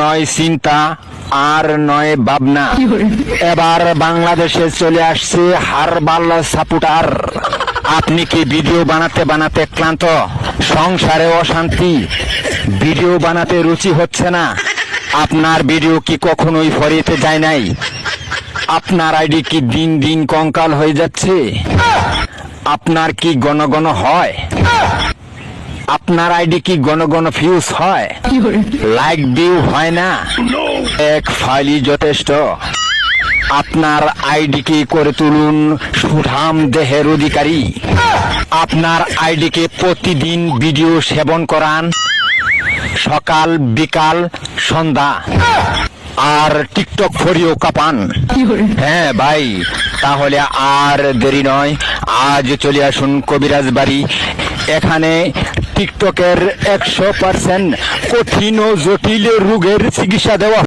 নয় চিন্তা আর নয় ভাবনা, এবার বাংলাদেশে চলে আসছে হারবাল সাপোর্টার। আপনি কি ভিডিও বানাতে বানাতে ক্লান্ত, সংসারে অশান্তি, ভিডিও বানাতে রুচি হচ্ছে না? আপনার ভিডিও কি কখনোই ফরিতে যায় নাই? আপনার আইডি কি দিন দিন কঙ্কাল হয়ে যাচ্ছে? আপনার কি ঘন ঘন হয়? আপনার আইডি কি ঘন ঘন ফিউজ হয়? লাইক ভিউ হয় না? এক ফাইলই যথেষ্ট। আপনার আইডিকে করে তুলুন সুঠাম দেহের অধিকারী। আপনার আইডিকে প্রতিদিন ভিডিও সেবন করান, সকাল বিকাল সন্ধ্যা, আর টিকটক ফরিও কাপান। হ্যাঁ ভাই, তাহলে আর দেরি নয়, আজ চলে আসুন কবিরাজ বাড়ি। এখানে টিকটকের 100% কঠিন ও জটিল রোগের চিকিৎসা দেওয়া